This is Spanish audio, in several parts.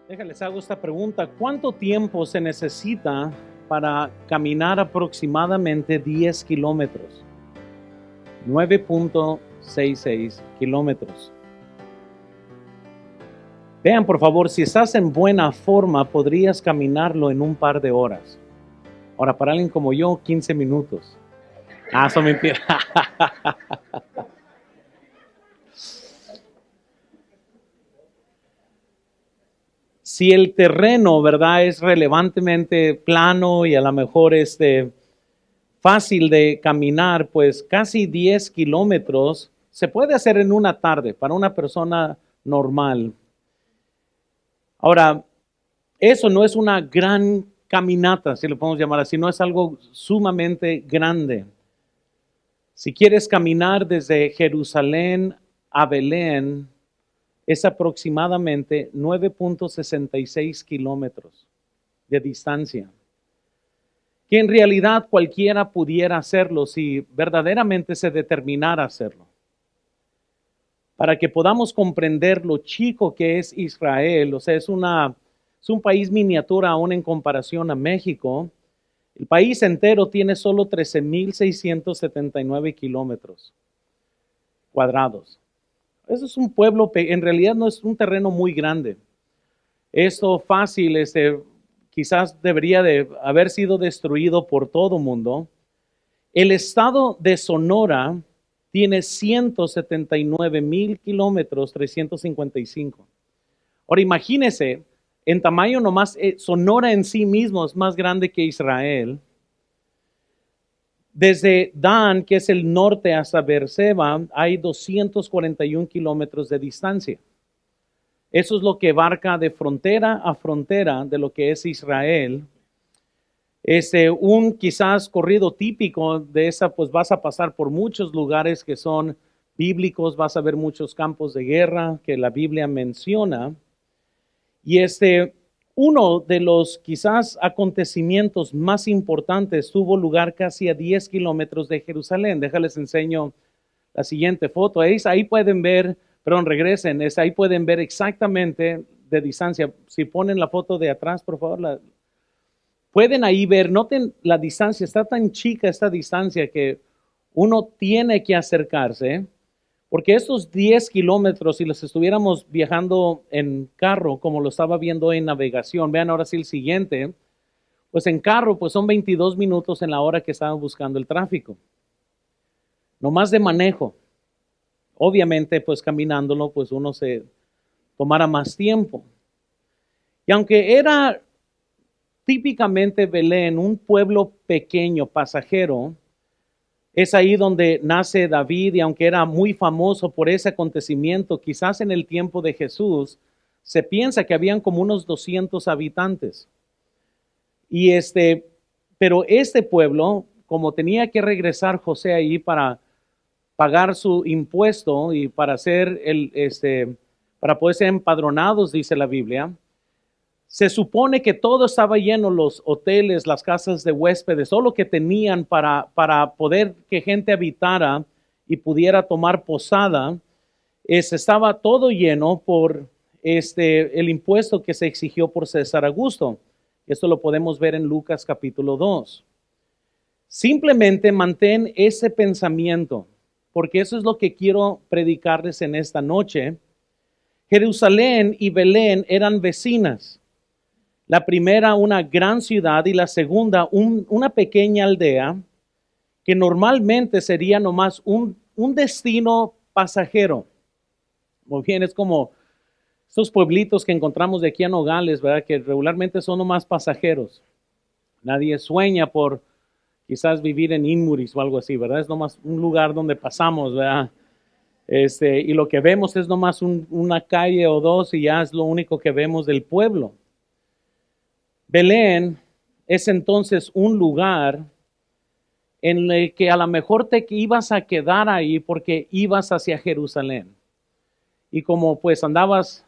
Déjales hago esta pregunta. ¿Cuánto tiempo se necesita para caminar aproximadamente 10 kilómetros? 9.66 kilómetros. Vean, por favor, si estás en buena forma, podrías caminarlo en un par de horas. Ahora, para alguien como yo, 15 minutos. Eso me impide. Si el terreno, ¿verdad?, es relevantemente plano y a lo mejor fácil de caminar, pues casi 10 kilómetros se puede hacer en una tarde para una persona normal. Ahora, eso no es una gran caminata, si lo podemos llamar así, no es algo sumamente grande. Si quieres caminar desde Jerusalén a Belén, es aproximadamente 9.66 kilómetros de distancia, que en realidad cualquiera pudiera hacerlo si verdaderamente se determinara a hacerlo. Para que podamos comprender lo chico que es Israel, o sea, es un país miniatura aún en comparación a México. El país entero tiene solo 13.679 kilómetros cuadrados. Eso es un pueblo, en realidad no es un terreno muy grande. Esto fácil, quizás debería de haber sido destruido por todo el mundo. El estado de Sonora tiene 179,000 kilómetros, 355. Ahora imagínense, en tamaño nomás, Sonora en sí mismo es más grande que Israel. Desde Dan, que es el norte, hasta Beerseba, hay 241 kilómetros de distancia. Eso es lo que abarca de frontera a frontera de lo que es Israel. Un quizás corrido típico de esa, pues vas a pasar por muchos lugares que son bíblicos, vas a ver muchos campos de guerra que la Biblia menciona. Y uno de los quizás acontecimientos más importantes tuvo lugar casi a 10 kilómetros de Jerusalén. Déjales enseño la siguiente foto. Ahí pueden ver, perdón, regresen, ahí pueden ver exactamente de distancia. Si ponen la foto de atrás, por favor, pueden ahí ver, noten la distancia, está tan chica esta distancia que uno tiene que acercarse. Porque estos 10 kilómetros, si los estuviéramos viajando en carro, como lo estaba viendo en navegación, vean ahora sí el siguiente, pues en carro pues son 22 minutos en la hora que estaban buscando el tráfico. No más de manejo. Obviamente pues caminándolo pues uno se tomara más tiempo. Y aunque era típicamente Belén, un pueblo pequeño, pasajero, es ahí donde nace David y aunque era muy famoso por ese acontecimiento, quizás en el tiempo de Jesús, se piensa que habían como unos 200 habitantes. Y pero este pueblo, como tenía que regresar José ahí para pagar su impuesto y para para poder ser empadronados, dice la Biblia, se supone que todo estaba lleno, los hoteles, las casas de huéspedes, todo lo que tenían para poder que gente habitara y pudiera tomar posada, estaba todo lleno por el impuesto que se exigió por César Augusto. Esto lo podemos ver en Lucas capítulo 2. Simplemente mantén ese pensamiento, porque eso es lo que quiero predicarles en esta noche. Jerusalén y Belén eran vecinas. La primera, una gran ciudad, y la segunda, una pequeña aldea, que normalmente sería nomás un destino pasajero. Muy bien, es como estos pueblitos que encontramos de aquí a Nogales, ¿verdad? Que regularmente son nomás pasajeros. Nadie sueña por quizás vivir en Inmuris o algo así, ¿verdad? Es nomás un lugar donde pasamos, ¿verdad? Y lo que vemos es nomás una calle o dos y ya es lo único que vemos del pueblo. Belén es entonces un lugar en el que a lo mejor te ibas a quedar ahí porque ibas hacia Jerusalén. Y como pues andabas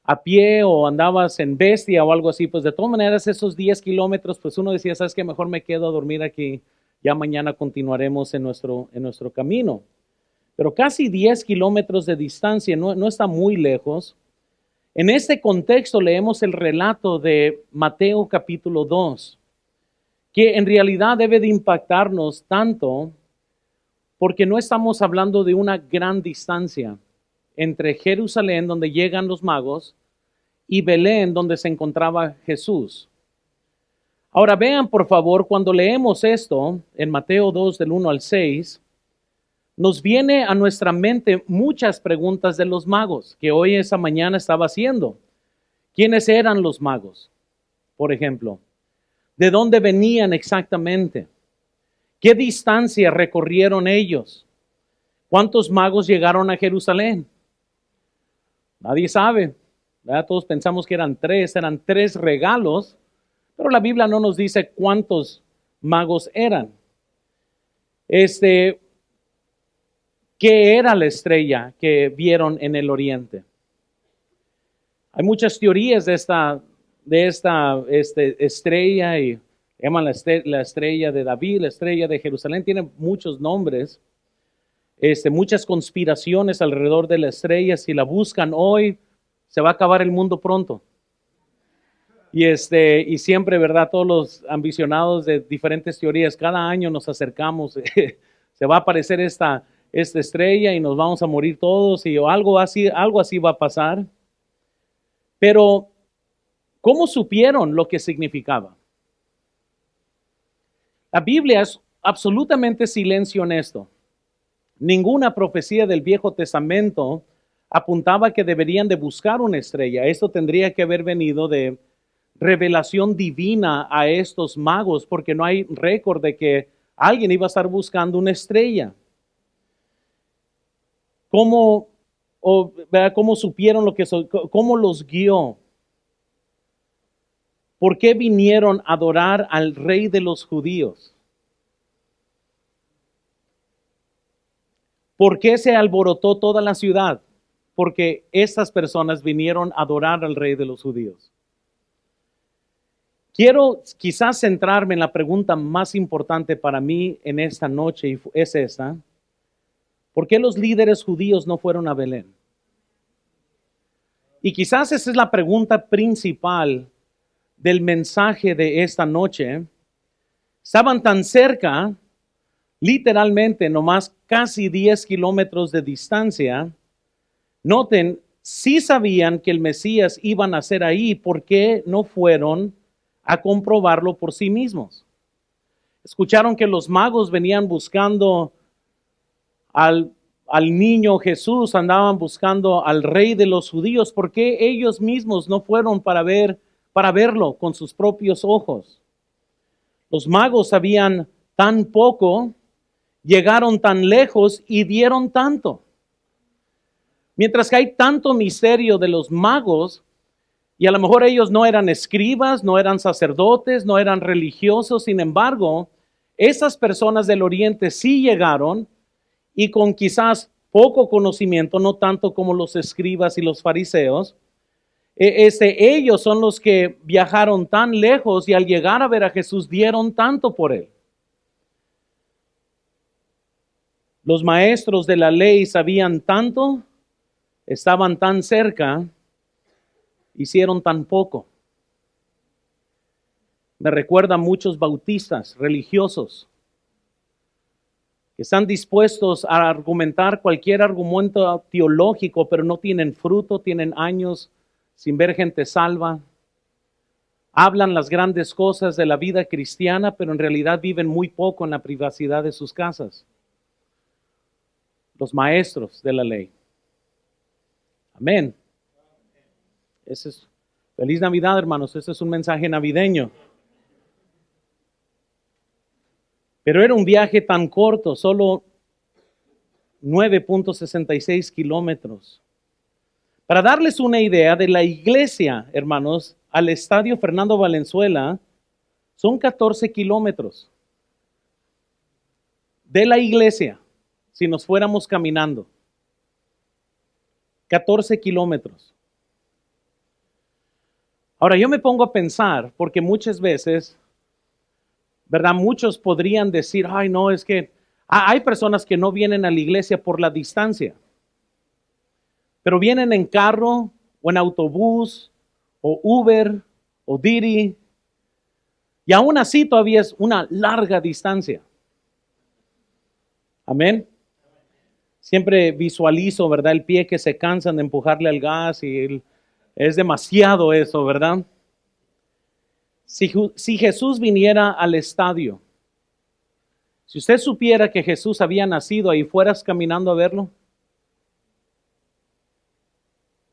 a pie o andabas en bestia o algo así, pues de todas maneras esos 10 kilómetros, pues uno decía, ¿sabes qué? Mejor me quedo a dormir aquí, ya mañana continuaremos en nuestro camino. Pero casi 10 kilómetros de distancia, no está muy lejos. En este contexto leemos el relato de Mateo capítulo 2, que en realidad debe de impactarnos tanto porque no estamos hablando de una gran distancia entre Jerusalén, donde llegan los magos, y Belén, donde se encontraba Jesús. Ahora vean, por favor, cuando leemos esto en Mateo 2, del 1 al 6, nos viene a nuestra mente muchas preguntas de los magos, que hoy esa mañana estaba haciendo. ¿Quiénes eran los magos? Por ejemplo, ¿de dónde venían exactamente? ¿Qué distancia recorrieron ellos? ¿Cuántos magos llegaron a Jerusalén? Nadie sabe, ¿verdad? Todos pensamos que eran tres regalos, pero la Biblia no nos dice cuántos magos eran. ¿Qué era la estrella que vieron en el oriente? Hay muchas teorías de esta estrella, y llaman la estrella de David, la estrella de Jerusalén, tiene muchos nombres, muchas conspiraciones alrededor de la estrella. Si la buscan hoy, se va a acabar el mundo pronto. Y siempre, ¿verdad? Todos los ambicionados de diferentes teorías, cada año nos acercamos, se va a aparecer esta estrella y nos vamos a morir todos, y algo así va a pasar. Pero, ¿cómo supieron lo que significaba? La Biblia es absolutamente silencio en esto. Ninguna profecía del Viejo Testamento apuntaba que deberían de buscar una estrella. Esto tendría que haber venido de revelación divina a estos magos, porque no hay récord de que alguien iba a estar buscando una estrella. ¿Cómo supieron cómo los guió? ¿Por qué vinieron a adorar al Rey de los judíos? ¿Por qué se alborotó toda la ciudad? Porque estas personas vinieron a adorar al Rey de los judíos. Quiero quizás centrarme en la pregunta más importante para mí en esta noche, y es esta. ¿Por qué los líderes judíos no fueron a Belén? Y quizás esa es la pregunta principal del mensaje de esta noche. Estaban tan cerca, literalmente nomás casi 10 kilómetros de distancia. Noten, sí sabían que el Mesías iba a nacer ahí. ¿Por qué no fueron a comprobarlo por sí mismos? Escucharon que los magos venían buscando al niño Jesús, andaban buscando al Rey de los judíos. ¿Por qué ellos mismos no fueron para verlo con sus propios ojos? Los magos sabían tan poco, llegaron tan lejos y dieron tanto. Mientras que hay tanto misterio de los magos, y a lo mejor ellos no eran escribas, no eran sacerdotes, no eran religiosos, sin embargo, esas personas del oriente sí llegaron, y con quizás poco conocimiento, no tanto como los escribas y los fariseos. Ellos son los que viajaron tan lejos, y al llegar a ver a Jesús dieron tanto por él. Los maestros de la ley sabían tanto, estaban tan cerca, hicieron tan poco. Me recuerda a muchos bautistas religiosos que están dispuestos a argumentar cualquier argumento teológico, pero no tienen fruto, tienen años sin ver gente salva. Hablan las grandes cosas de la vida cristiana, pero en realidad viven muy poco en la privacidad de sus casas. Los maestros de la ley. Amén. Feliz Navidad, hermanos. Ese es un mensaje navideño. Pero era un viaje tan corto, solo 9.66 kilómetros. Para darles una idea de la iglesia, hermanos, al estadio Fernando Valenzuela, son 14 kilómetros. De la iglesia, si nos fuéramos caminando. 14 kilómetros. Ahora yo me pongo a pensar, porque muchas veces, ¿verdad? Muchos podrían decir, ay no, es que hay personas que no vienen a la iglesia por la distancia, pero vienen en carro o en autobús, o Uber, o Didi. Y aún así todavía es una larga distancia. Amén. Siempre visualizo, ¿verdad? El pie que se cansan de empujarle al gas y es demasiado eso, ¿verdad? Si Jesús viniera al estadio, si usted supiera que Jesús había nacido ahí, ¿fueras caminando a verlo?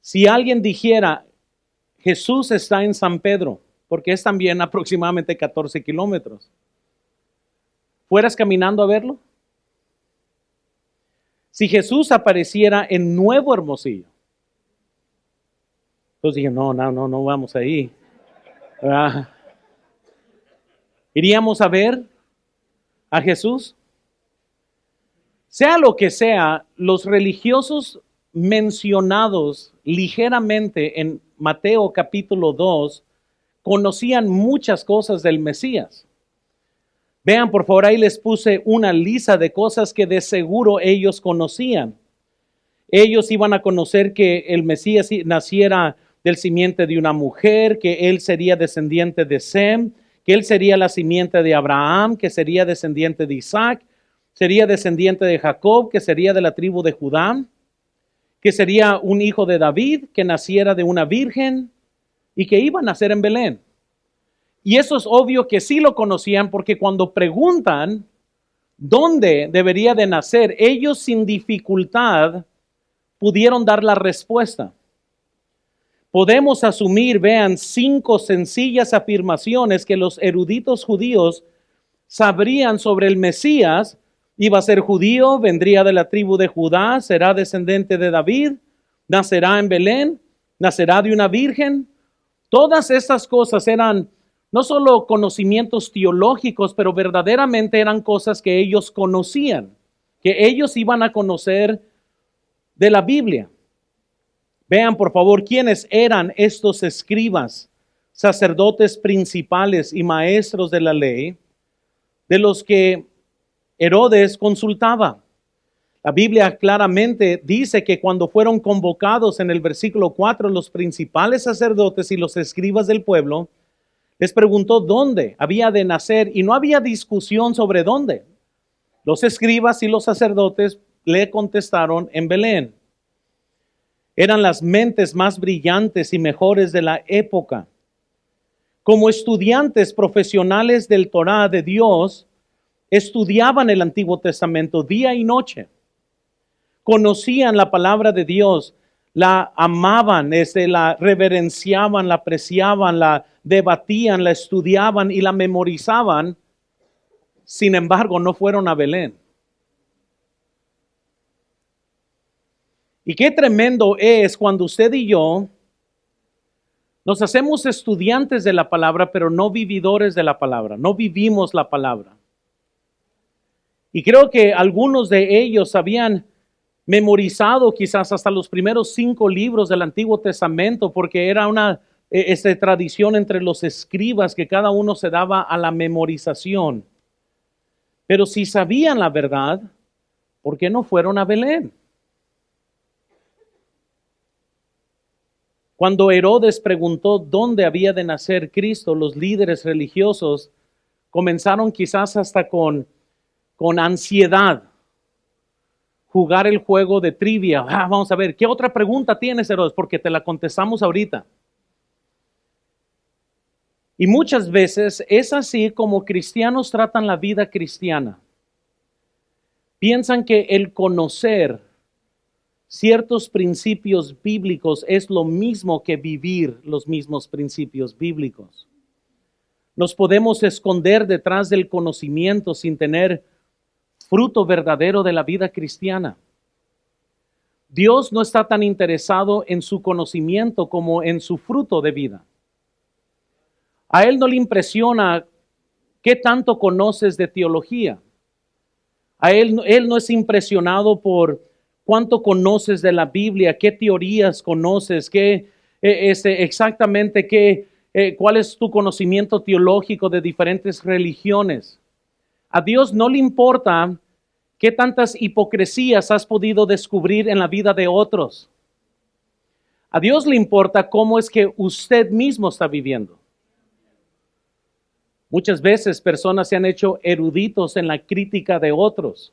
Si alguien dijera, Jesús está en San Pedro, porque es también aproximadamente 14 kilómetros, ¿fueras caminando a verlo? Si Jesús apareciera en Nuevo Hermosillo, entonces dije, no vamos ahí. ¿Iríamos a ver a Jesús? Sea lo que sea, los religiosos mencionados ligeramente en Mateo capítulo 2 conocían muchas cosas del Mesías. Vean, por favor, ahí les puse una lista de cosas que de seguro ellos conocían. Ellos iban a conocer que el Mesías naciera del simiente de una mujer, que él sería descendiente de Sem, que él sería la simiente de Abraham, que sería descendiente de Isaac, sería descendiente de Jacob, que sería de la tribu de Judá, que sería un hijo de David, que naciera de una virgen y que iba a nacer en Belén. Y eso es obvio que sí lo conocían porque cuando preguntan dónde debería de nacer, ellos sin dificultad pudieron dar la respuesta. Podemos asumir, vean, 5 sencillas afirmaciones que los eruditos judíos sabrían sobre el Mesías. Iba a ser judío, vendría de la tribu de Judá, será descendiente de David, nacerá en Belén, nacerá de una virgen. Todas estas cosas eran no solo conocimientos teológicos, pero verdaderamente eran cosas que ellos conocían, que ellos iban a conocer de la Biblia. Vean, por favor, quiénes eran estos escribas, sacerdotes principales y maestros de la ley, de los que Herodes consultaba. La Biblia claramente dice que cuando fueron convocados en el versículo 4 los principales sacerdotes y los escribas del pueblo, les preguntó dónde había de nacer y no había discusión sobre dónde. Los escribas y los sacerdotes le contestaron en Belén. Eran las mentes más brillantes y mejores de la época. Como estudiantes profesionales del Torá de Dios, estudiaban el Antiguo Testamento día y noche. Conocían la palabra de Dios, la amaban, la reverenciaban, la apreciaban, la debatían, la estudiaban y la memorizaban. Sin embargo, no fueron a Belén. Y qué tremendo es cuando usted y yo nos hacemos estudiantes de la palabra, pero no vividores de la palabra, no vivimos la palabra. Y creo que algunos de ellos habían memorizado quizás hasta los primeros 5 libros del Antiguo Testamento, porque era una tradición entre los escribas que cada uno se daba a la memorización. Pero si sabían la verdad, ¿por qué no fueron a Belén? Cuando Herodes preguntó dónde había de nacer Cristo, los líderes religiosos comenzaron quizás hasta con ansiedad jugar el juego de trivia. Vamos a ver, ¿qué otra pregunta tienes, Herodes? Porque te la contestamos ahorita. Y muchas veces es así como cristianos tratan la vida cristiana. Piensan que el conocer ciertos principios bíblicos es lo mismo que vivir los mismos principios bíblicos. Nos podemos esconder detrás del conocimiento sin tener fruto verdadero de la vida cristiana. Dios no está tan interesado en su conocimiento como en su fruto de vida. A Él no le impresiona qué tanto conoces de teología. A Él no es impresionado por cuánto conoces de la Biblia, qué teorías conoces, cuál es tu conocimiento teológico de diferentes religiones. A Dios no le importa qué tantas hipocresías has podido descubrir en la vida de otros. A Dios le importa cómo es que usted mismo está viviendo. Muchas veces personas se han hecho eruditos en la crítica de otros.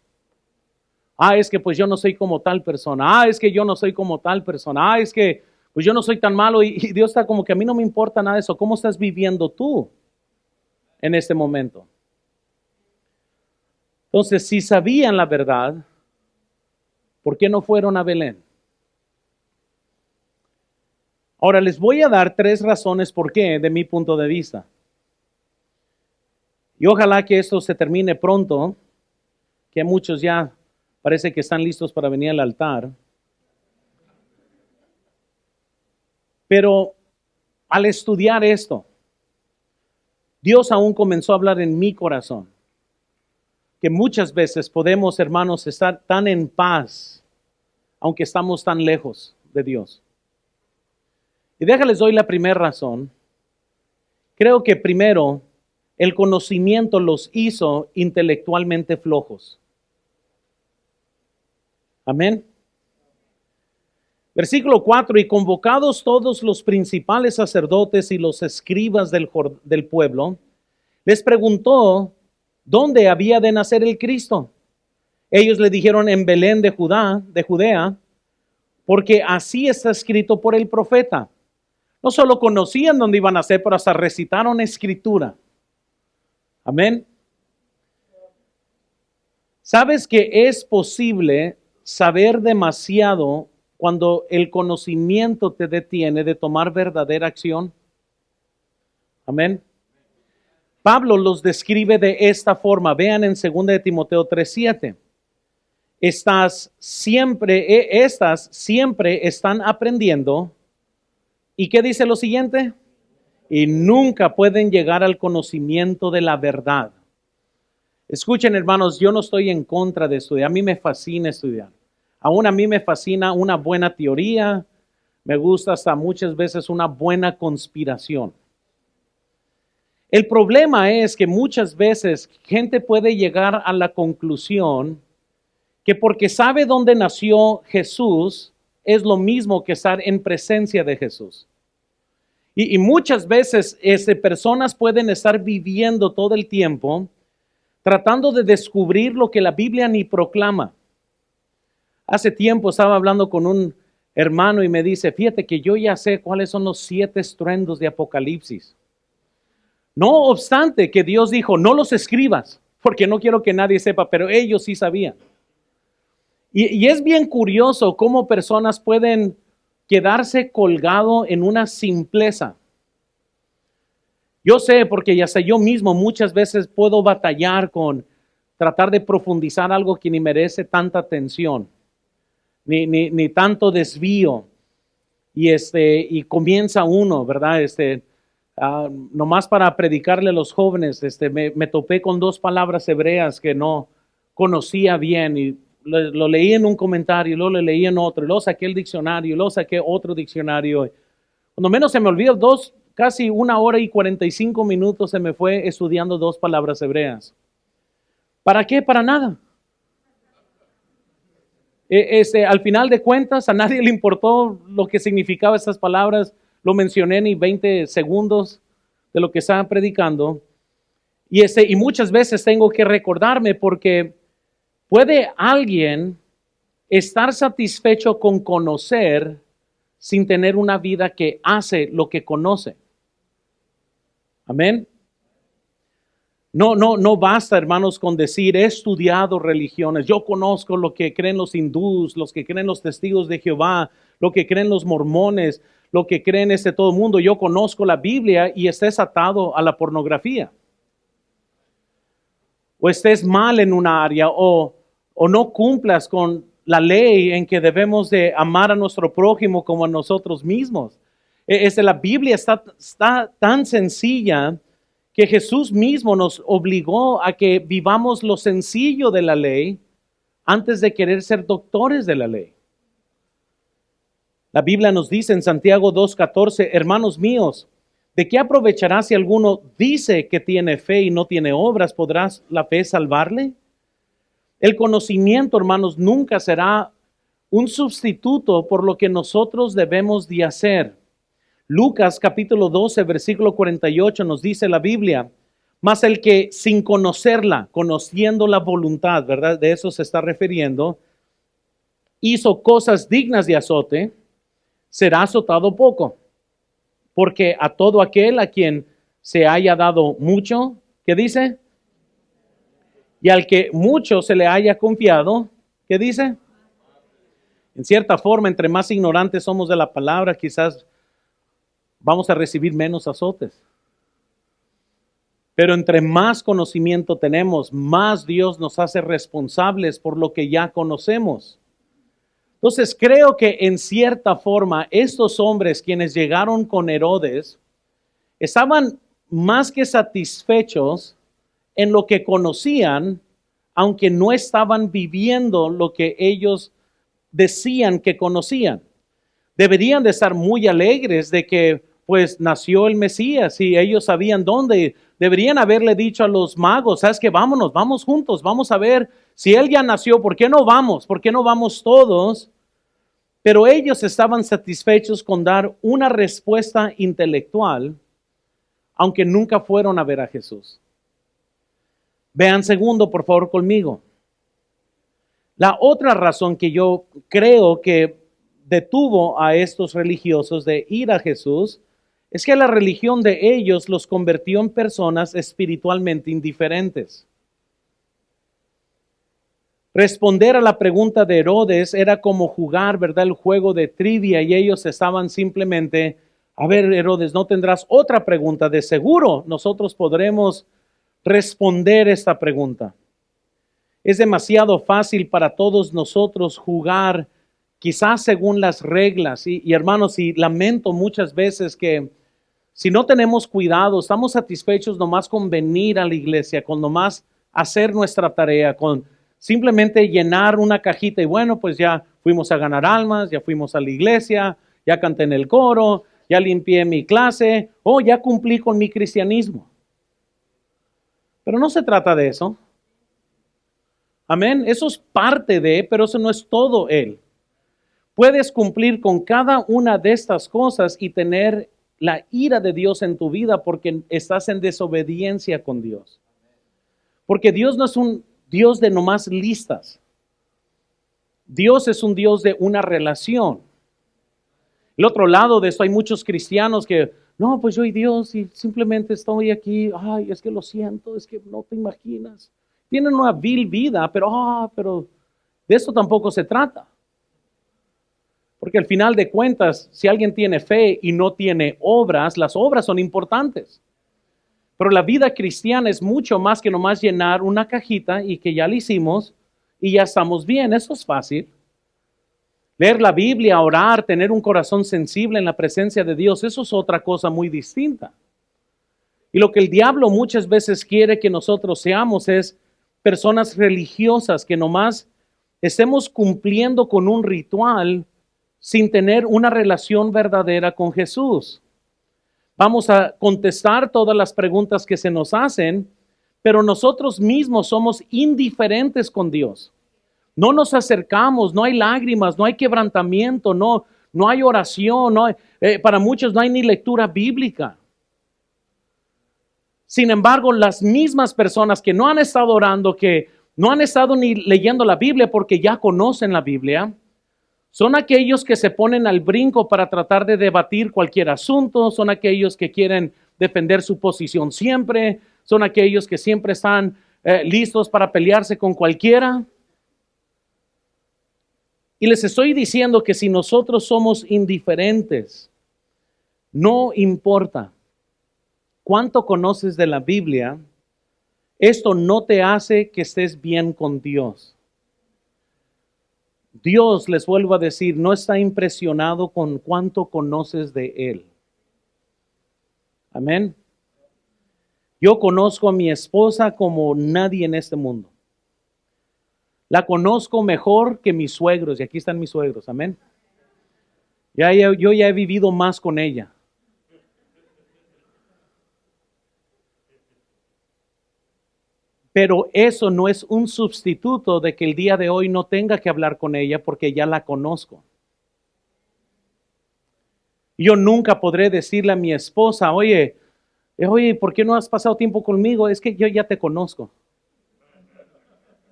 Es que pues yo no soy como tal persona. Es que yo no soy como tal persona. Es que pues yo no soy tan malo. Y Dios está como que a mí no me importa nada de eso. ¿Cómo estás viviendo tú en este momento? Entonces, si sabían la verdad, ¿por qué no fueron a Belén? Ahora les voy a dar 3 razones por qué, de mi punto de vista. Y ojalá que esto se termine pronto, que muchos ya parece que están listos para venir al altar. Pero al estudiar esto, Dios aún comenzó a hablar en mi corazón. Que muchas veces podemos, hermanos, estar tan en paz, aunque estamos tan lejos de Dios. Y déjales doy la primera razón. Creo que primero, el conocimiento los hizo intelectualmente flojos. Amén. Versículo 4, y convocados todos los principales sacerdotes y los escribas del pueblo, les preguntó dónde había de nacer el Cristo. Ellos le dijeron en Belén de Judea, porque así está escrito por el profeta. No solo conocían dónde iban a nacer, pero hasta recitaron escritura. Amén. ¿Sabes que es posible saber demasiado cuando el conocimiento te detiene de tomar verdadera acción? Amén. Pablo los describe de esta forma. Vean en 2 de Timoteo 3:7. Estas siempre están aprendiendo. ¿Y qué dice lo siguiente? Y nunca pueden llegar al conocimiento de la verdad. Escuchen, hermanos, yo no estoy en contra de estudiar. A mí me fascina estudiar. Aún a mí me fascina una buena teoría. Me gusta hasta muchas veces una buena conspiración. El problema es que muchas veces gente puede llegar a la conclusión que porque sabe dónde nació Jesús, es lo mismo que estar en presencia de Jesús. Y muchas veces personas pueden estar viviendo todo el tiempo tratando de descubrir lo que la Biblia ni proclama. Hace tiempo estaba hablando con un hermano y me dice, fíjate que yo ya sé cuáles son los 7 estruendos de Apocalipsis. No obstante que Dios dijo, no los escribas, porque no quiero que nadie sepa, pero ellos sí sabían. Y es bien curioso cómo personas pueden quedarse colgado en una simpleza. Yo sé, porque ya sé, yo mismo muchas veces puedo batallar con tratar de profundizar algo que ni merece tanta atención, ni tanto desvío. Y comienza uno, ¿verdad? Nomás para predicarle a los jóvenes, me topé con 2 palabras hebreas que no conocía bien y lo leí en un comentario, luego lo leí en otro, y luego saqué el diccionario, y luego saqué otro diccionario. Cuando menos se me olvidó, casi 1 hora y 45 minutos se me fue estudiando 2 palabras hebreas. ¿Para qué? Para nada. Al final de cuentas, a nadie le importó lo que significaban estas palabras. Lo mencioné en 20 segundos de lo que estaba predicando. Y muchas veces tengo que recordarme porque ¿puede alguien estar satisfecho con conocer sin tener una vida que hace lo que conoce? Amén. No basta, hermanos, con decir, he estudiado religiones, yo conozco lo que creen los hindús, los que creen los testigos de Jehová, lo que creen los mormones, lo que creen todo el mundo, yo conozco la Biblia y estés atado a la pornografía. O estés mal en una área o no cumplas con la ley en que debemos de amar a nuestro prójimo como a nosotros mismos. La Biblia está tan sencilla que Jesús mismo nos obligó a que vivamos lo sencillo de la ley antes de querer ser doctores de la ley. La Biblia nos dice en Santiago 2:14, hermanos míos, ¿de qué aprovechará si alguno dice que tiene fe y no tiene obras? ¿Podrá la fe salvarle? El conocimiento, hermanos, nunca será un sustituto por lo que nosotros debemos de hacer. Lucas capítulo 12, versículo 48 nos dice la Biblia, mas el que sin conocerla, conociendo la voluntad, ¿verdad? De eso se está refiriendo, hizo cosas dignas de azote, será azotado poco. Porque a todo aquel a quien se haya dado mucho, ¿qué dice? Y al que mucho se le haya confiado, ¿qué dice? En cierta forma, entre más ignorantes somos de la palabra, quizás vamos a recibir menos azotes. Pero entre más conocimiento tenemos, más Dios nos hace responsables por lo que ya conocemos. Entonces creo que en cierta forma estos hombres quienes llegaron con Herodes estaban más que satisfechos en lo que conocían, aunque no estaban viviendo lo que ellos decían que conocían. Deberían de estar muy alegres de que pues nació el Mesías y ellos sabían dónde. Deberían haberle dicho a los magos, ¿sabes qué? Vámonos, vamos juntos, vamos a ver si él ya nació, ¿por qué no vamos? ¿Por qué no vamos todos? Pero ellos estaban satisfechos con dar una respuesta intelectual, aunque nunca fueron a ver a Jesús. Vean segundo, por favor, conmigo. La otra razón que yo creo que detuvo a estos religiosos de ir a Jesús es que la religión de ellos los convirtió en personas espiritualmente indiferentes. Responder a la pregunta de Herodes era como jugar, ¿verdad?, el juego de trivia y ellos estaban simplemente, a ver, Herodes, ¿no tendrás otra pregunta? De seguro nosotros podremos responder esta pregunta. Es demasiado fácil para todos nosotros jugar quizás según las reglas y hermanos, y lamento muchas veces que si no tenemos cuidado, estamos satisfechos nomás con venir a la iglesia, con nomás hacer nuestra tarea, con simplemente llenar una cajita y bueno, pues ya fuimos a ganar almas, ya fuimos a la iglesia, ya canté en el coro, ya limpié mi clase, ya cumplí con mi cristianismo. Pero no se trata de eso. Amén, eso es parte de, pero eso no es todo él. Puedes cumplir con cada una de estas cosas y tener la ira de Dios en tu vida porque estás en desobediencia con Dios. Porque Dios no es un Dios de nomás listas. Dios es un Dios de una relación. El otro lado de esto hay muchos cristianos que, no, pues yo y Dios y simplemente estoy aquí, ay, es que lo siento, es que no te imaginas. Tienen una vil vida, pero de esto tampoco se trata. Porque al final de cuentas, si alguien tiene fe y no tiene obras, las obras son importantes. Pero la vida cristiana es mucho más que nomás llenar una cajita y que ya la hicimos y ya estamos bien. Eso es fácil. Leer la Biblia, orar, tener un corazón sensible en la presencia de Dios, eso es otra cosa muy distinta. Y lo que el diablo muchas veces quiere que nosotros seamos es personas religiosas que nomás estemos cumpliendo con un ritual sin tener una relación verdadera con Jesús. Vamos a contestar todas las preguntas que se nos hacen, pero nosotros mismos somos indiferentes con Dios. No nos acercamos, no hay lágrimas, no hay quebrantamiento, no hay oración, para muchos no hay ni lectura bíblica. Sin embargo, las mismas personas que no han estado orando, que no han estado ni leyendo la Biblia porque ya conocen la Biblia, son aquellos que se ponen al brinco para tratar de debatir cualquier asunto, son aquellos que quieren defender su posición siempre, son aquellos que siempre están listos para pelearse con cualquiera. Y les estoy diciendo que si nosotros somos indiferentes, no importa cuánto conoces de la Biblia, esto no te hace que estés bien con Dios. Dios, les vuelvo a decir, no está impresionado con cuánto conoces de Él. Amén. Yo conozco a mi esposa como nadie en este mundo. La conozco mejor que mis suegros, y aquí están mis suegros, amén. Yo ya he vivido más con ella. Pero eso no es un sustituto de que el día de hoy no tenga que hablar con ella porque ya la conozco. Yo nunca podré decirle a mi esposa, oye, ¿por qué no has pasado tiempo conmigo? Es que yo ya te conozco.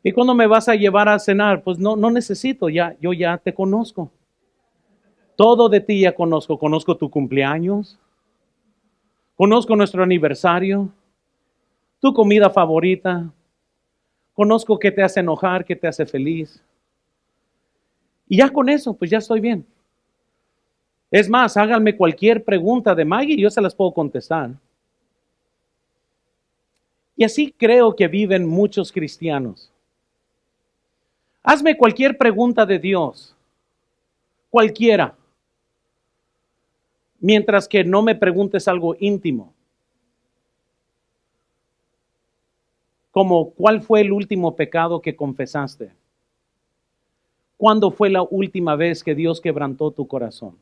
¿Y cuándo me vas a llevar a cenar? Pues no necesito, yo ya te conozco. Todo de ti ya conozco. Conozco tu cumpleaños, conozco nuestro aniversario, tu comida favorita, conozco qué te hace enojar, qué te hace feliz. Y ya con eso, pues ya estoy bien. Es más, háganme cualquier pregunta de Maggie y yo se las puedo contestar. Y así creo que viven muchos cristianos. Hazme cualquier pregunta de Dios, cualquiera, mientras que no me preguntes algo íntimo. Como, ¿cuál fue el último pecado que confesaste? ¿Cuándo fue la última vez que Dios quebrantó tu corazón?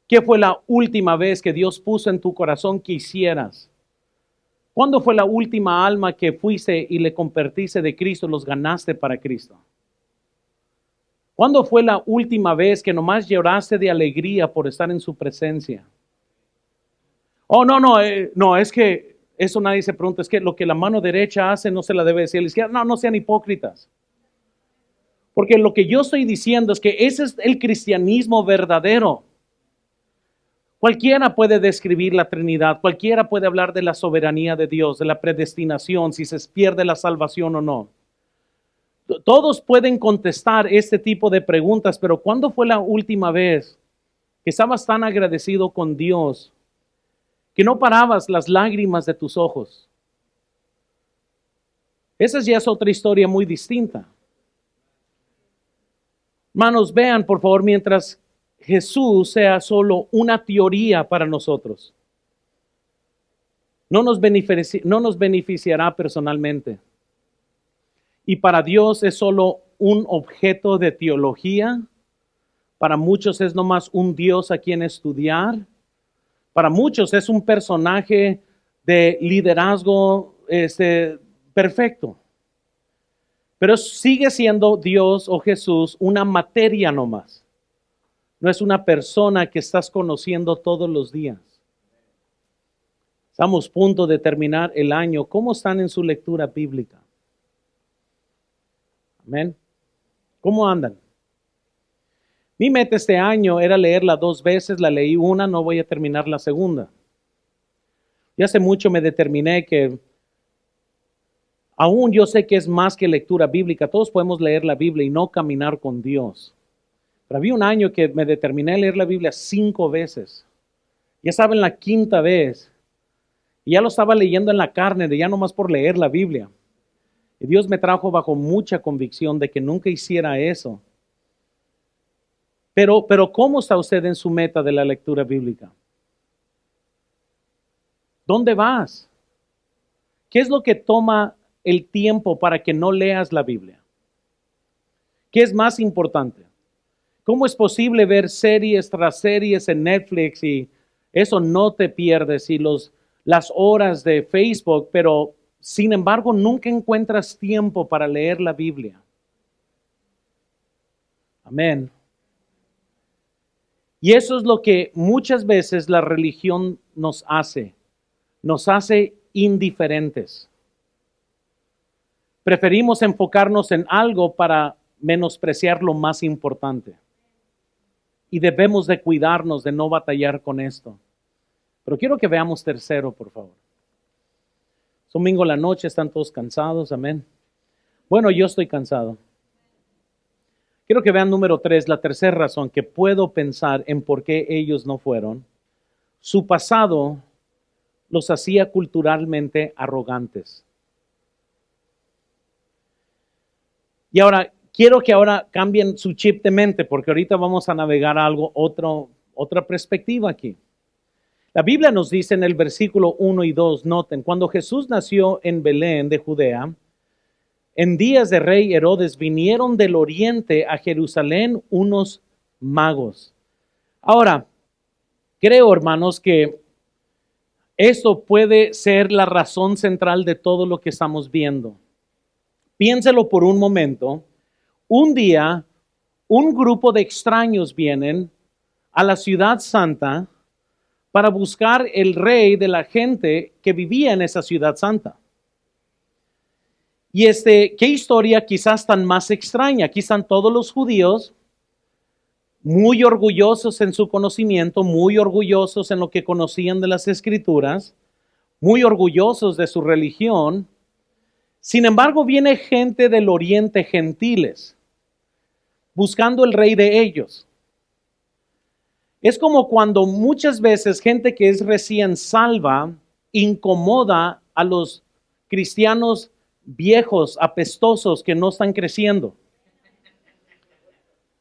¿Qué fue la última vez que Dios puso en tu corazón que hicieras? ¿Cuándo fue la última alma que fuiste y le convertiste de Cristo, los ganaste para Cristo? ¿Cuándo fue la última vez que nomás lloraste de alegría por estar en su presencia? Oh, no, es que eso nadie se pregunta, es que lo que la mano derecha hace no se la debe decir a la izquierda. No sean hipócritas. Porque lo que yo estoy diciendo es que ese es el cristianismo verdadero. Cualquiera puede describir la Trinidad, cualquiera puede hablar de la soberanía de Dios, de la predestinación, si se pierde la salvación o no. Todos pueden contestar este tipo de preguntas, pero ¿cuándo fue la última vez que estabas tan agradecido con Dios que no parabas las lágrimas de tus ojos? Esa ya es otra historia muy distinta. Hermanos, vean por favor, mientras Jesús sea solo una teoría para nosotros, no nos beneficiará personalmente. Y para Dios es solo un objeto de teología. Para muchos es nomás un Dios a quien estudiar. Para muchos es un personaje de liderazgo perfecto. Pero sigue siendo Dios o Jesús una materia nomás. No es una persona que estás conociendo todos los días. Estamos a punto de terminar el año. ¿Cómo están en su lectura bíblica? Amén. ¿Cómo andan? Mi meta este año era leerla 2 veces, la leí una, no voy a terminar la segunda. Y hace mucho me determiné que aún yo sé que es más que lectura bíblica, todos podemos leer la Biblia y no caminar con Dios. Pero había un año que me determiné a leer la Biblia 5 veces. Ya estaba en la 5ª vez. Y ya lo estaba leyendo en la carne, de ya nomás por leer la Biblia. Y Dios me trajo bajo mucha convicción de que nunca hiciera eso. Pero ¿cómo está usted en su meta de la lectura bíblica? ¿Dónde vas? ¿Qué es lo que toma el tiempo para que no leas la Biblia? ¿Qué es más importante? ¿Cómo es posible ver series tras series en Netflix y eso no te pierdes y las horas de Facebook, pero sin embargo nunca encuentras tiempo para leer la Biblia? Amén. Y eso es lo que muchas veces la religión nos hace indiferentes. Preferimos enfocarnos en algo para menospreciar lo más importante. Y debemos de cuidarnos de no batallar con esto. Pero quiero que veamos tercero, por favor. Domingo en la noche, están todos cansados, amén. Bueno, yo estoy cansado. Quiero que vean número 3, la tercera razón que puedo pensar en por qué ellos no fueron. Su pasado los hacía culturalmente arrogantes. Y ahora, quiero que ahora cambien su chip de mente, porque ahorita vamos a navegar a otra perspectiva aquí. La Biblia nos dice en el versículo 1 y 2, noten, cuando Jesús nació en Belén de Judea, en días de rey Herodes vinieron del oriente a Jerusalén unos magos. Ahora, creo, hermanos, que Esto puede ser la razón central de todo lo que estamos viendo. Piénselo por un momento. Un día, un grupo de extraños vienen a la ciudad santa para buscar el rey de la gente que vivía en esa ciudad santa. Y qué historia quizás tan más extraña. Aquí están todos los judíos, muy orgullosos en su conocimiento, muy orgullosos en lo que conocían de las Escrituras, muy orgullosos de su religión. Sin embargo, viene gente del oriente, gentiles, buscando el rey de ellos. Es como cuando muchas veces gente que es recién salva incomoda a los cristianos viejos, apestosos, que no están creciendo.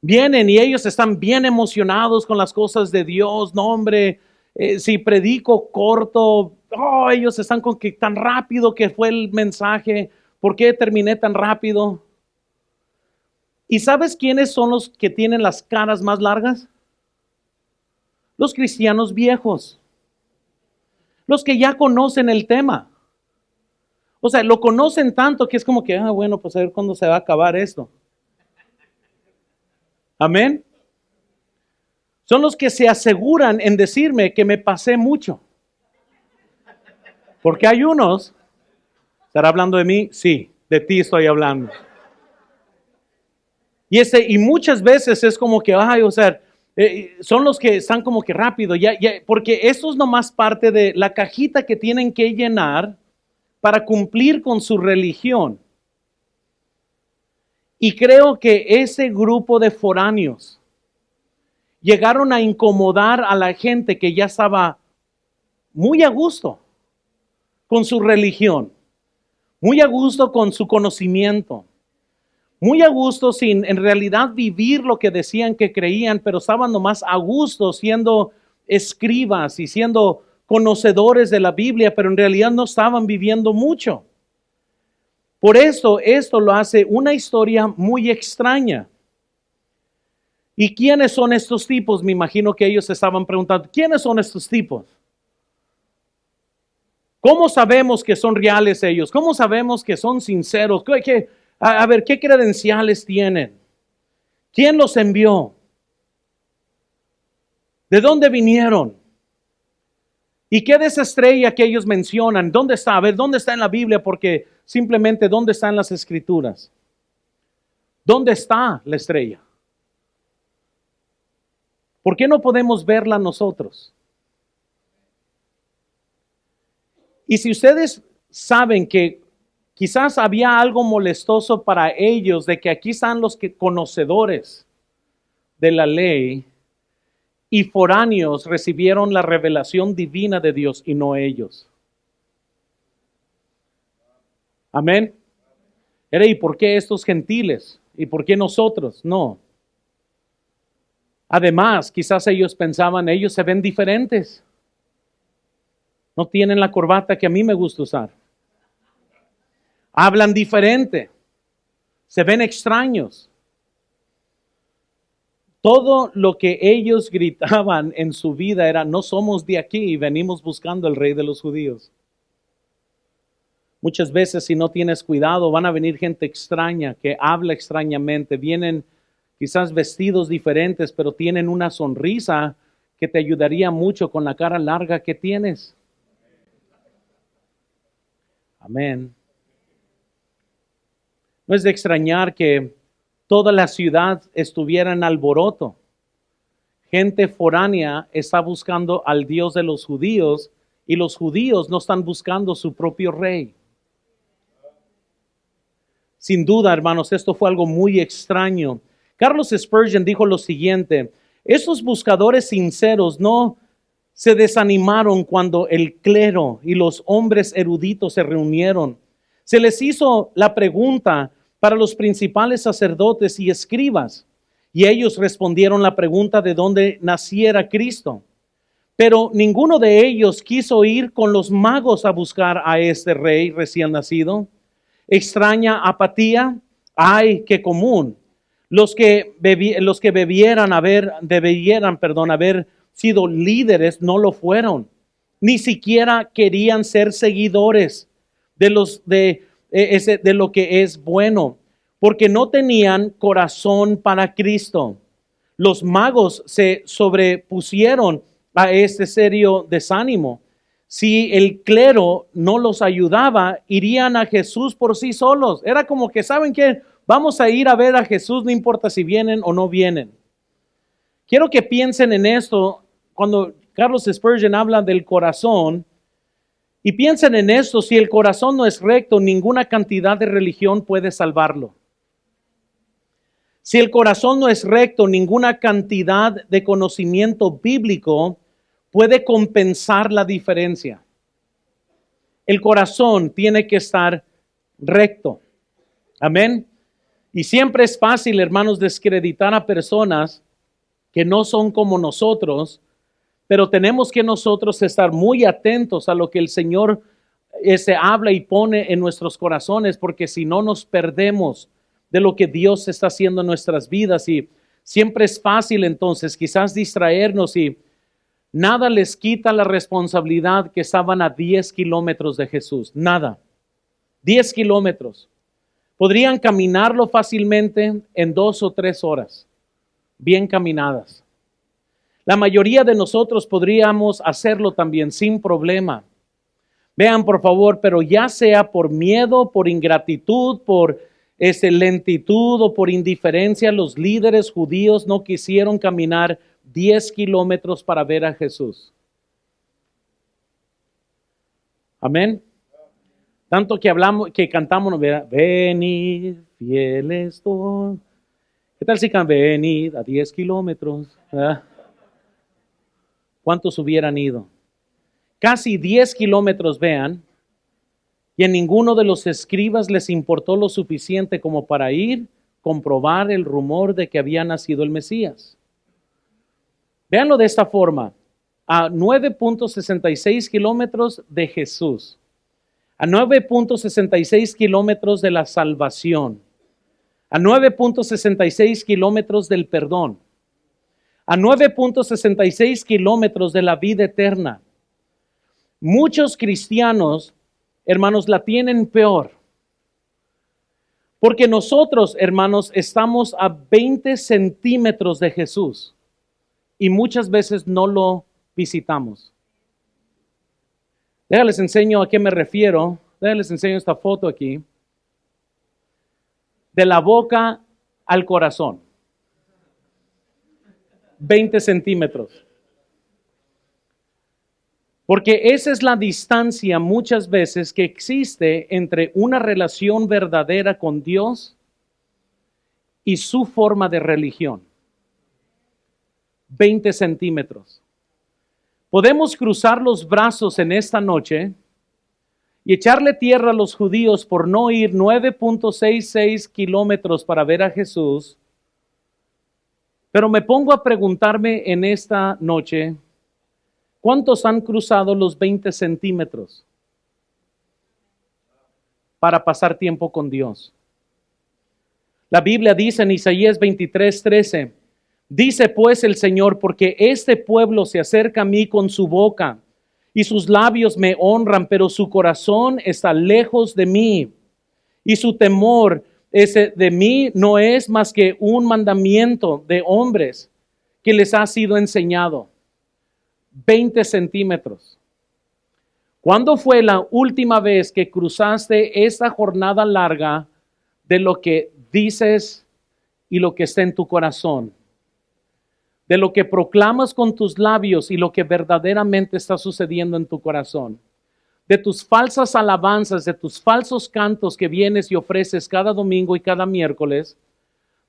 Vienen y ellos están bien emocionados con las cosas de Dios. No, hombre, si predico corto, ellos están con que tan rápido que fue el mensaje. ¿Por qué terminé tan rápido? ¿Y sabes quiénes son los que tienen las caras más largas? Los cristianos viejos. Los que ya conocen el tema. O sea, lo conocen tanto que es como que, bueno, pues a ver cuándo se va a acabar esto. Amén. Son los que se aseguran en decirme que me pasé mucho. Porque hay unos, ¿estará hablando de mí? Sí, de ti estoy hablando. Y muchas veces es como que, son los que están como que rápido, porque eso es nomás parte de la cajita que tienen que llenar para cumplir con su religión. Y creo que ese grupo de foráneos llegaron a incomodar a la gente que ya estaba muy a gusto con su religión, muy a gusto con su conocimiento, muy a gusto sin en realidad vivir lo que decían que creían, pero estaban nomás a gusto siendo escribas y siendo conocedores de la Biblia, pero en realidad no estaban viviendo mucho. Por eso esto lo hace una historia muy extraña. ¿Y quiénes son estos tipos? Me imagino que ellos estaban preguntando, ¿quiénes son estos tipos? ¿Cómo sabemos que son reales ellos? ¿Cómo sabemos que son sinceros? A ver, ¿qué credenciales tienen? ¿Quién los envió? ¿De dónde vinieron? ¿Y qué de esa estrella que ellos mencionan? ¿Dónde está? A ver, ¿dónde está en la Biblia? Porque simplemente, ¿dónde están las Escrituras? ¿Dónde está la estrella? ¿Por qué no podemos verla nosotros? Y si ustedes saben que quizás había algo molestoso para ellos de que aquí están los conocedores de la ley y foráneos recibieron la revelación divina de Dios y no ellos. Amén. ¿Y por qué estos gentiles? ¿Y por qué nosotros? No. Además, quizás ellos pensaban, ellos se ven diferentes. No tienen la corbata que a mí me gusta usar. Hablan diferente. Se ven extraños. Todo lo que ellos gritaban en su vida era, no somos de aquí y venimos buscando al rey de los judíos. Muchas veces, si no tienes cuidado, van a venir gente extraña que habla extrañamente. Vienen quizás vestidos diferentes, pero tienen una sonrisa que te ayudaría mucho con la cara larga que tienes. Amén. No es de extrañar que toda la ciudad estuviera en alboroto. Gente foránea está buscando al Dios de los judíos y los judíos no están buscando su propio rey. Sin duda, hermanos, esto fue algo muy extraño. Carlos Spurgeon dijo lo siguiente: esos buscadores sinceros no se desanimaron cuando el clero y los hombres eruditos se reunieron. Se les hizo la pregunta para los principales sacerdotes y escribas, y ellos respondieron la pregunta de dónde naciera Cristo. Pero ninguno de ellos quiso ir con los magos a buscar a este rey recién nacido. Extraña apatía, ay, qué común. Los que debieran haber sido líderes no lo fueron. Ni siquiera querían ser seguidores de lo que es bueno, porque no tenían corazón para Cristo. Los magos se sobrepusieron a este serio desánimo. Si el clero no los ayudaba, irían a Jesús por sí solos. Era como que, ¿saben qué? Vamos a ir a ver a Jesús, no importa si vienen o no vienen. Quiero que piensen en esto cuando Carlos Spurgeon habla del corazón. Y piensen en esto: si el corazón no es recto, ninguna cantidad de religión puede salvarlo. Si el corazón no es recto, ninguna cantidad de conocimiento bíblico puede compensar la diferencia. El corazón tiene que estar recto. Amén. Y siempre es fácil, hermanos, descreditar a personas que no son como nosotros, pero tenemos que nosotros estar muy atentos a lo que el Señor habla y pone en nuestros corazones, porque si no nos perdemos de lo que Dios está haciendo en nuestras vidas. Y siempre es fácil entonces quizás distraernos, y nada les quita la responsabilidad que estaban a 10 kilómetros de Jesús. Nada. 10 kilómetros. Podrían caminarlo fácilmente en 2 o 3 horas, bien caminadas. La mayoría de nosotros podríamos hacerlo también sin problema. Vean por favor, pero ya sea por miedo, por ingratitud, por lentitud o por indiferencia, los líderes judíos no quisieron caminar 10 kilómetros para ver a Jesús. Amén. Tanto que hablamos, que cantamos, venid, fieles todos. ¿Qué tal si venid a 10 kilómetros? ¿Verdad? ¿Cuántos hubieran ido? Casi 10 kilómetros, vean, y a ninguno de los escribas les importó lo suficiente como para ir, comprobar el rumor de que había nacido el Mesías. Véanlo de esta forma: a 9.66 kilómetros de Jesús, a 9.66 kilómetros de la salvación, a 9.66 kilómetros del perdón, a 9.66 kilómetros de la vida eterna. Muchos cristianos, hermanos, la tienen peor. Porque nosotros, hermanos, estamos a 20 centímetros de Jesús y muchas veces no lo visitamos. Déjales enseño a qué me refiero. Déjales enseño esta foto aquí. De la boca al corazón. 20 centímetros. Porque esa es la distancia muchas veces que existe entre una relación verdadera con Dios y su forma de religión. 20 centímetros. Podemos cruzar los brazos en esta noche y echarle tierra a los judíos por no ir 9.66 kilómetros para ver a Jesús. Pero me pongo a preguntarme en esta noche: ¿cuántos han cruzado los 20 centímetros para pasar tiempo con Dios? La Biblia dice en Isaías 23:13, dice pues el Señor: porque este pueblo se acerca a mí con su boca y sus labios me honran, pero su corazón está lejos de mí y su temor de mí no es más que un mandamiento de hombres que les ha sido enseñado. 20 centímetros. ¿Cuándo fue la última vez que cruzaste esta jornada larga de lo que dices y lo que está en tu corazón? De lo que proclamas con tus labios y lo que verdaderamente está sucediendo en tu corazón. De tus falsas alabanzas, de tus falsos cantos que vienes y ofreces cada domingo y cada miércoles.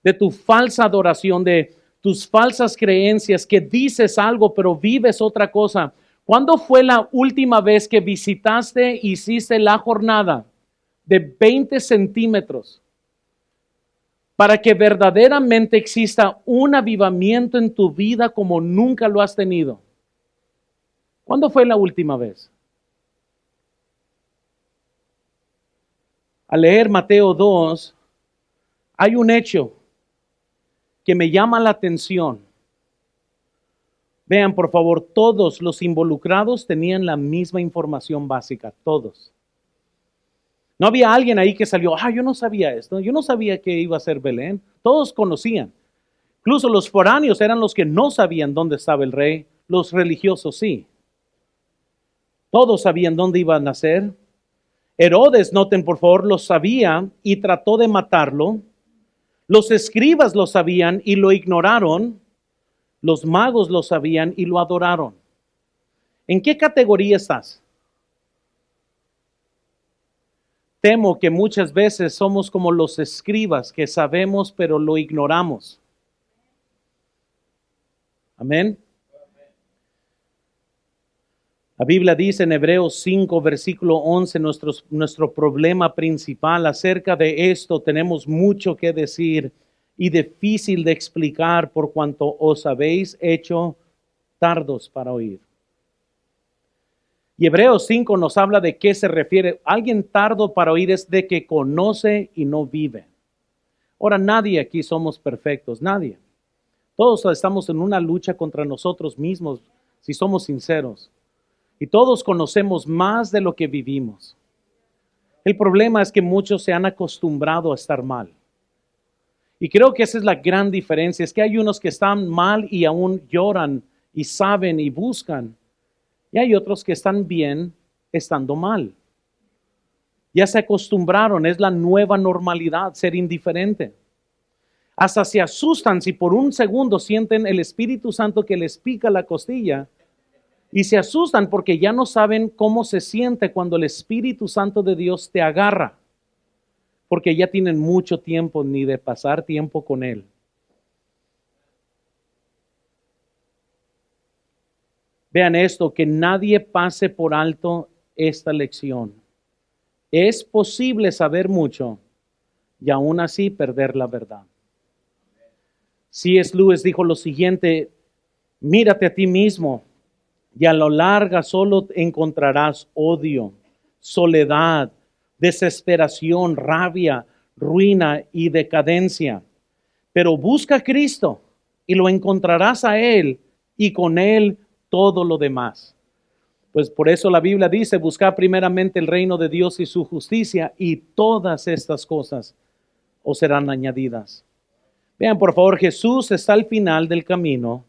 De tu falsa adoración, de tus falsas creencias, que dices algo pero vives otra cosa. ¿Cuándo fue la última vez que visitaste, hiciste la jornada de 20 centímetros para que verdaderamente exista un avivamiento en tu vida como nunca lo has tenido? ¿Cuándo fue la última vez? Al leer Mateo 2, hay un hecho que me llama la atención. Vean, por favor, todos los involucrados tenían la misma información básica, todos. No había alguien ahí que salió, yo no sabía esto, yo no sabía que iba a ser Belén. Todos conocían. Incluso los foráneos eran los que no sabían dónde estaba el rey, los religiosos sí. Todos sabían dónde iba a nacer. Herodes, noten por favor, lo sabía y trató de matarlo. Los escribas lo sabían y lo ignoraron. Los magos lo sabían y lo adoraron. ¿En qué categoría estás? Temo que muchas veces somos como los escribas que sabemos pero lo ignoramos. Amén. La Biblia dice en Hebreos 5, versículo 11, nuestro problema principal acerca de esto, tenemos mucho que decir y difícil de explicar por cuanto os habéis hecho tardos para oír. Y Hebreos 5 nos habla de qué se refiere. Alguien tardo para oír es de que conoce y no vive. Ahora, nadie aquí somos perfectos, nadie. Todos estamos en una lucha contra nosotros mismos, si somos sinceros. Y todos conocemos más de lo que vivimos. El problema es que muchos se han acostumbrado a estar mal. Y creo que esa es la gran diferencia, es que hay unos que están mal y aún lloran y saben y buscan. Y hay otros que están bien estando mal. Ya se acostumbraron, es la nueva normalidad, ser indiferente. Hasta se asustan si por un segundo sienten el Espíritu Santo que les pica la costilla. Y se asustan porque ya no saben cómo se siente cuando el Espíritu Santo de Dios te agarra. Porque ya tienen mucho tiempo ni de pasar tiempo con Él. Vean esto, que nadie pase por alto esta lección. Es posible saber mucho y aún así perder la verdad. C.S. Lewis dijo lo siguiente: mírate a ti mismo y a lo largo solo encontrarás odio, soledad, desesperación, rabia, ruina y decadencia. Pero busca a Cristo y lo encontrarás a Él y con Él todo lo demás. Pues por eso la Biblia dice, buscad primeramente el reino de Dios y su justicia y todas estas cosas os serán añadidas. Vean por favor, Jesús está al final del camino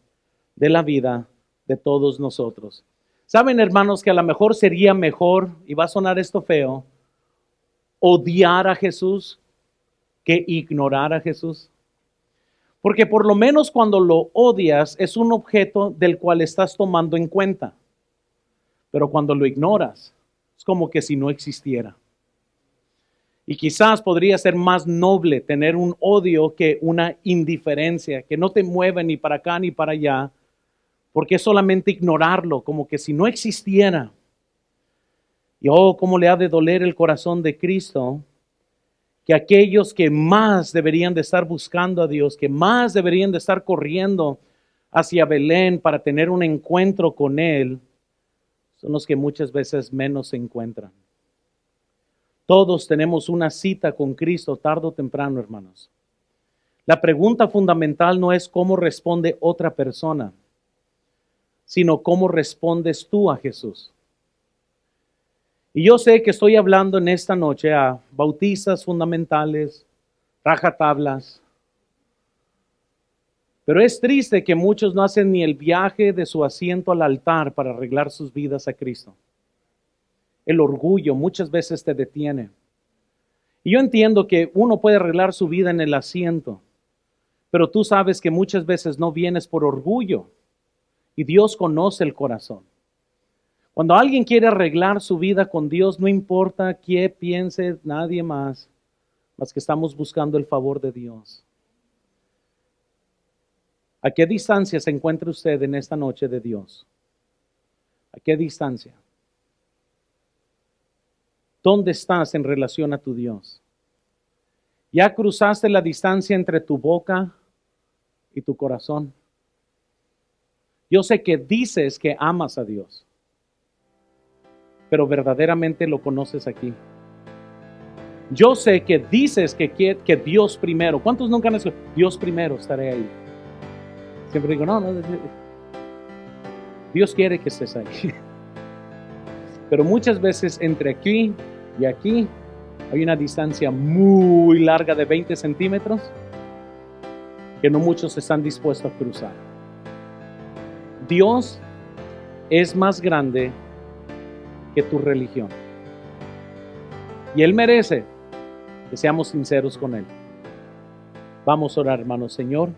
de la vida de todos nosotros. ¿Saben, hermanos, que a lo mejor sería mejor, y va a sonar esto feo, odiar a Jesús que ignorar a Jesús? Porque por lo menos cuando lo odias es un objeto del cual estás tomando en cuenta. Pero cuando lo ignoras, es como que si no existiera. Y quizás podría ser más noble tener un odio que una indiferencia, que no te mueve ni para acá ni para allá, porque es solamente ignorarlo, como que si no existiera. Y cómo le ha de doler el corazón de Cristo, que aquellos que más deberían de estar buscando a Dios, que más deberían de estar corriendo hacia Belén para tener un encuentro con Él, son los que muchas veces menos se encuentran. Todos tenemos una cita con Cristo tarde o temprano, hermanos. La pregunta fundamental no es cómo responde otra persona, sino cómo respondes tú a Jesús. Y yo sé que estoy hablando en esta noche a bautistas fundamentales, rajatablas, pero es triste que muchos no hacen ni el viaje de su asiento al altar para arreglar sus vidas a Cristo. El orgullo muchas veces te detiene. Y yo entiendo que uno puede arreglar su vida en el asiento, pero tú sabes que muchas veces no vienes por orgullo y Dios conoce el corazón. Cuando alguien quiere arreglar su vida con Dios, no importa qué piense nadie más que estamos buscando el favor de Dios. ¿A qué distancia se encuentra usted en esta noche de Dios? ¿A qué distancia? ¿Dónde estás en relación a tu Dios? ¿Ya cruzaste la distancia entre tu boca y tu corazón? Yo sé que dices que amas a Dios, pero verdaderamente lo conoces aquí. Yo sé que dices que Dios primero. ¿Cuántos nunca han dicho Dios primero, estaré ahí? Siempre digo, no. Dios quiere que estés ahí. Pero muchas veces entre aquí y aquí hay una distancia muy larga de 20 centímetros que no muchos están dispuestos a cruzar. Dios es más grande que tu religión. Y Él merece que seamos sinceros con Él. Vamos a orar, hermanos. Señor,